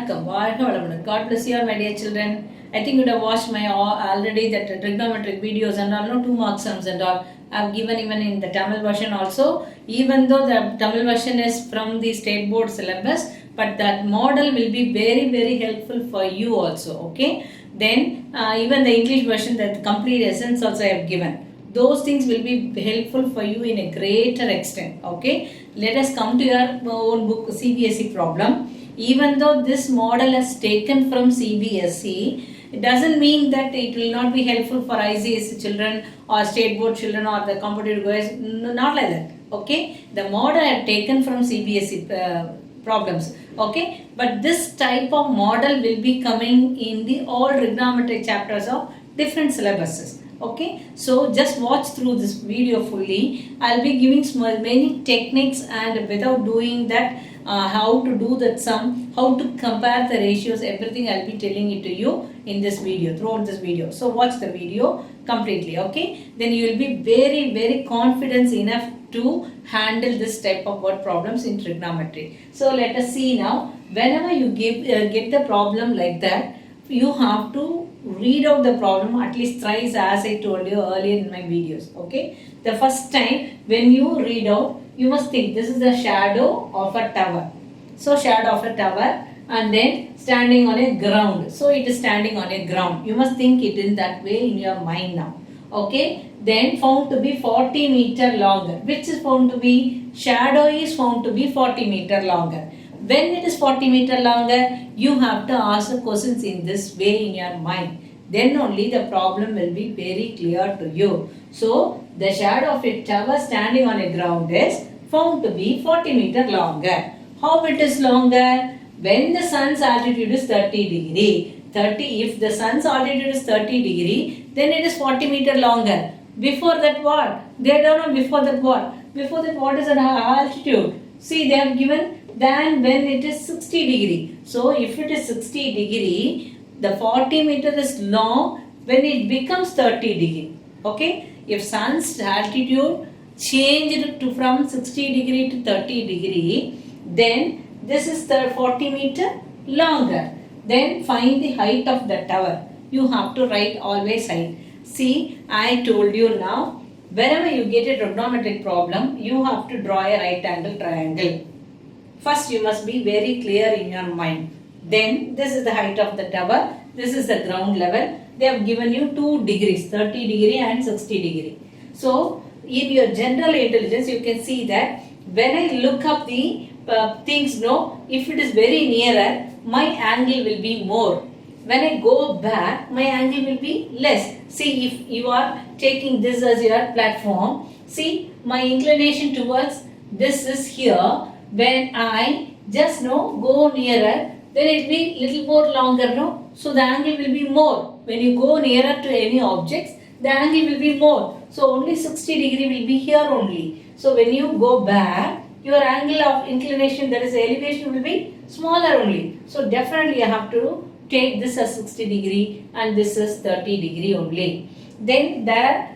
Vanakkam. God bless you all, my dear children. I think you would have watched my already that trigonometric videos and all, no 2 mark sums and all. I've given even in the Tamil version also. Even though the Tamil version is from the state board syllabus, but that model will be very, very helpful for you also. Okay. Then even the English version, that complete essence also I have given. Those things will be helpful for you in a greater extent. Okay. Let us come to your own book CBSE problem. Even though this model is taken from CBSE, it doesn't mean that it will not be helpful for ICSE children or state board children or the competitive GOERS. No, not like that. Okay. The model I have taken from CBSE problems. Okay. But this type of model will be coming in the all trigonometric chapters of different syllabuses. Okay, so just watch through this video fully. I'll be giving many techniques, and without doing that, how to do that sum, how to compare the ratios, everything I'll be telling it to you in this video, throughout this video. So watch the video completely. Okay, then you will be very, very confident enough to handle this type of word problems in trigonometry. So let us see now. Whenever you get the problem like that, you have to read out the problem at least thrice, as I told you earlier in my videos. Okay, the first time when you read out, you must think this is the shadow of a tower. So shadow of a tower, and then standing on a ground. So it is standing on a ground. You must think it in that way in your mind now. Okay, then found to be 40 meter longer. Which is found to be, shadow is found to be 40 meter longer. When it is 40 meter longer, you have to ask the questions in this way in your mind. Then only the problem will be very clear to you. So, the shadow of a tower standing on a ground is found to be 40 meter longer. How it is longer? When the sun's altitude is 30 degree. If the sun's altitude is 30 degree, then it is 40 meter longer. Before that what? They don't know before that what? Before that what is the altitude? See, they have given than when it is 60 degree. So, if it is 60 degree, the 40 meter is long when it becomes 30 degree. Okay. If sun's altitude changed to from 60 degree to 30 degree, then this is the 40 meter longer. Then find the height of the tower. You have to write always height. See, I told you now, whenever you get a trigonometric problem, you have to draw a right angle triangle. First, you must be very clear in your mind. Then, this is the height of the tower. This is the ground level. They have given you 2 degrees, 30 degree and 60 degree. So, in your general intelligence, you can see that when I look up the things, if it is very nearer, my angle will be more. When I go back, my angle will be less. See, if you are taking this as your platform, see, my inclination towards this is here. When I just go nearer, then it will be little more longer, so the angle will be more. When you go nearer to any objects, the angle will be more. So only 60 degree will be here only. So when you go back, your angle of inclination, that is elevation, will be smaller only. So definitely you have to take this as 60 degree and this is 30 degree only. Then the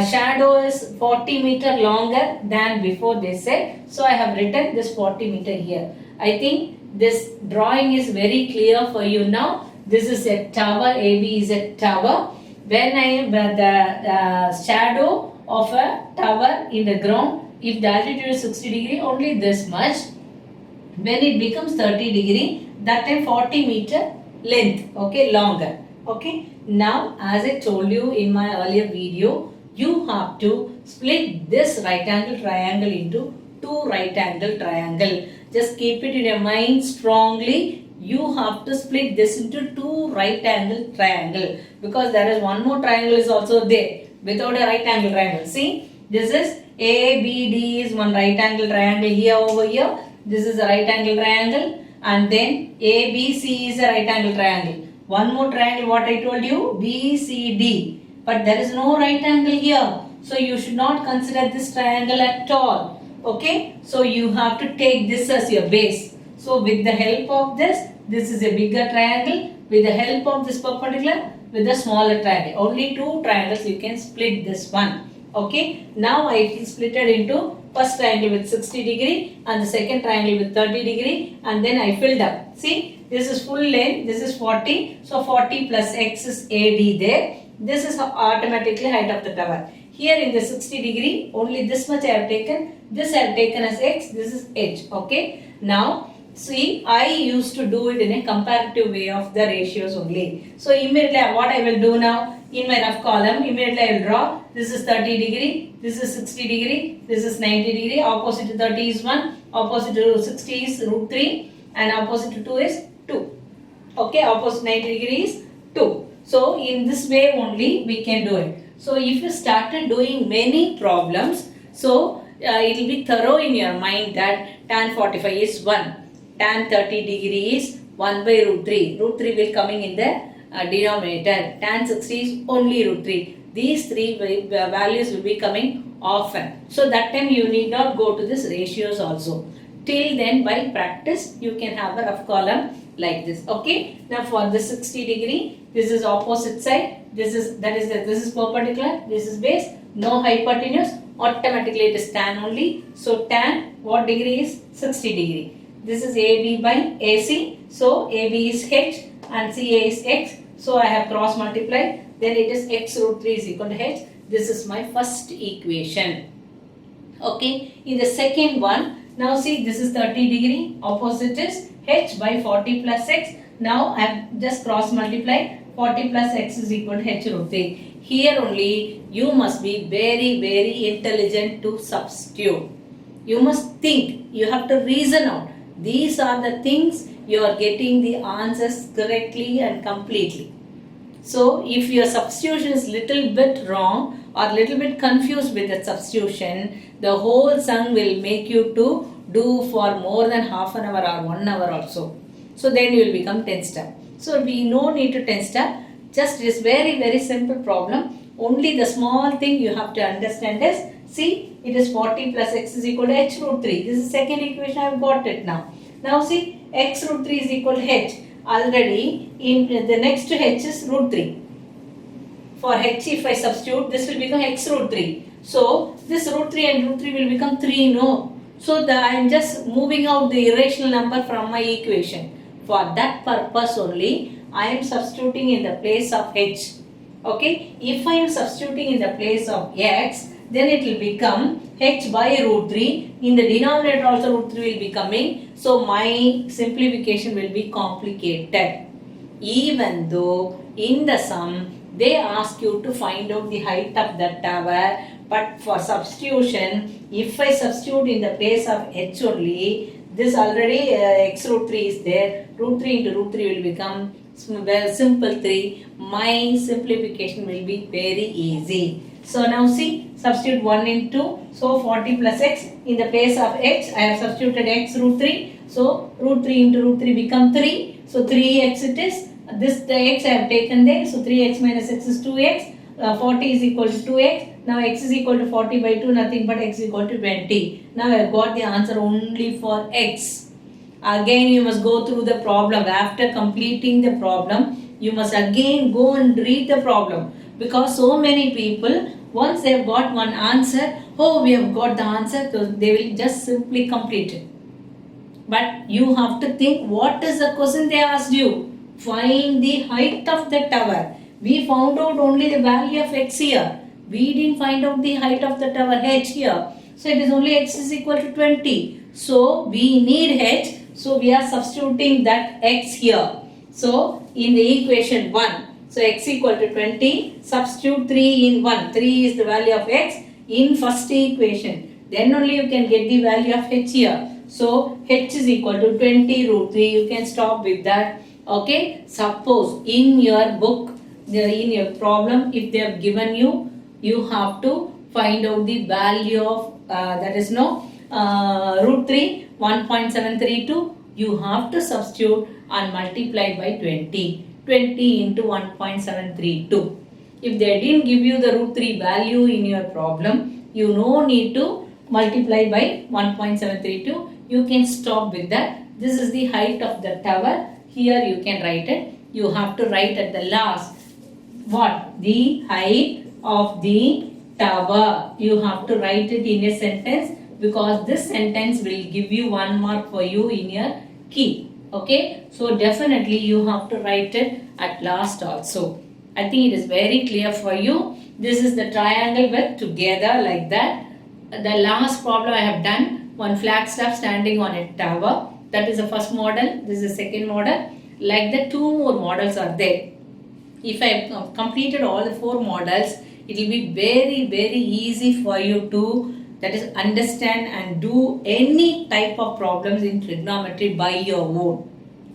shadow is 40 meter longer than before they said. So I have written this 40 meter here. I think this drawing is very clear for you now. This is a tower. AB is a tower. When the shadow of a tower in the ground, if the altitude is 60 degree, only this much. When it becomes 30 degree, that time 40 meter length. Okay, longer. Okay. Now, as I told you in my earlier video, you have to split this right angle triangle into 2 right angle triangle. Just keep it in your mind strongly. You have to split this into 2 right angle triangle, because there is one more triangle is also there without a right angle triangle. See, this is ABD is one right angle triangle here over here. This is a right angle triangle, and then ABC is a right angle triangle. One more triangle, what I told you, BCD. But there is no right angle here. So you should not consider this triangle at all. Okay. So you have to take this as your base. So with the help of this is a bigger triangle. With the help of this perpendicular, with a smaller triangle. Only 2 triangles you can split this one. Okay. Now I split it into first triangle with 60 degree and the second triangle with 30 degree, and then I filled up. See, This is full length, this is 40. So 40 plus x is AD there. This is automatically height of the tower. Here in the 60 degree, only this much I have taken. This I have taken as x, this is h. Okay. Now, see, I used to do it in a comparative way of the ratios only. So immediately what I will do now, in my rough column, immediately I will draw. This is 30 degree, this is 60 degree, this is 90 degree. Opposite to 30 is 1, opposite to 60 is root 3, and opposite to 2 is 2. Okay, opposite 90 degree is 2. So in this way only we can do it. So if you started doing many problems, so it will be thorough in your mind that tan 45 is 1, tan 30 degree is 1 by root 3. Root 3 will coming in the denominator. Tan 60 is only root 3. These three values will be coming often. So that time you need not go to this ratios also. Till then, by practice, you can have a rough column like this. Okay. Now for the 60 degree, this is opposite side. This is perpendicular. This is base. No hypotenuse. Automatically it is tan only. So tan what degree is 60 degree. This is AB by AC. So AB is H and CA is X. So I have cross multiplied. Then it is X root 3 is equal to H. This is my first equation. Okay. In the second one, now see, this is 30 degree. Opposite is H by 40 plus X. Now I have just cross multiplied. 40 plus X is equal to H root 3. Here only you must be very, very intelligent to substitute. You must think. You have to reason out. These are the things you are getting the answers correctly and completely. So if your substitution is little bit wrong or little bit confused with the substitution, the whole sum will make you to do for more than half an hour or 1 hour also. So then you will become 10 step. So we no need to 10 step. Just this very, very simple problem. Only the small thing you have to understand is, see, it is 40 plus x is equal to h root 3. This is second equation. I have got it now. Now see, x root 3 is equal to h. Already in the next to h is root 3. For h, if I substitute, this will become x root 3. So this root 3 and root 3 will become 3. No. So I am just moving out the irrational number from my equation. For that purpose only, I am substituting in the place of h. Okay. If I am substituting in the place of x, then it will become h by root 3. In the denominator also root 3 will be coming. So my simplification will be complicated. Even though in the sum they ask you to find out the height of the tower, but for substitution, if I substitute in the place of h only, this already x root 3 is there. Root 3 into root 3 will become simple 3. My simplification will be very easy. So now see, substitute 1 into, so 40 plus x. In the place of x, I have substituted x root 3. So root 3 into root 3 become 3. So 3x it is. This the x I have taken there. So 3x minus x is 2x. 40 is equal to 2x. Now x is equal to 40 by 2, nothing but x is equal to 20. Now I have got the answer only for x. Again you must go through the problem. After completing the problem, you must again go and read the problem. Because so many people, once they have got one answer, oh, we have got the answer, so they will just simply complete it. But you have to think, what is the question they asked you? Find the height of the tower. We found out only the value of x here. We didn't find out the height of the tower h here. So it is only x is equal to 20. So we need h. So we are substituting that x here. So in the equation 1. So x equal to 20, substitute 3 in 1. 3 is the value of x in first equation. Then only you can get the value of h here. So h is equal to 20 root 3. You can stop with that. Okay. Suppose in your book, in your problem, if they have given you, you have to find out the value of root 3, 1.732. You have to substitute and multiply by 20. 20 into 1.732. If they didn't give you the root 3 value in your problem, you no need to multiply by 1.732. You can stop with that. This is the height of the tower. Here you can write it. You have to write at the last. What? The height of the tower. You have to write it in a sentence, because this sentence will give you 1 mark for you in your key. Okay, so definitely you have to write it at last also. I think it is very clear for you. This is the triangle with together like that. The last problem I have done, one flag staff standing on a tower. That is the first model. This is the second model. Like the two more models are there. If I have completed all the four models, it will be very easy for you to, that is, understand and do any type of problems in trigonometry by your own.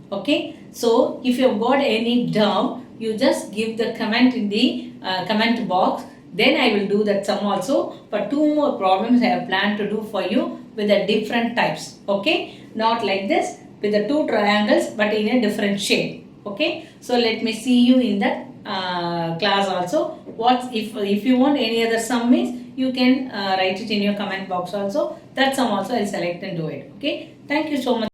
Okay, so if you have got any doubt, you just give the comment in the comment box. Then I will do that sum also. But two more problems I have planned to do for you with the different types. Okay, not like this with the two triangles but in a different shape. Okay, so let me see you in that class also. What if you want any other sum means you can write it in your comment box also. That sum also I'll select and do it. Okay, thank you so much.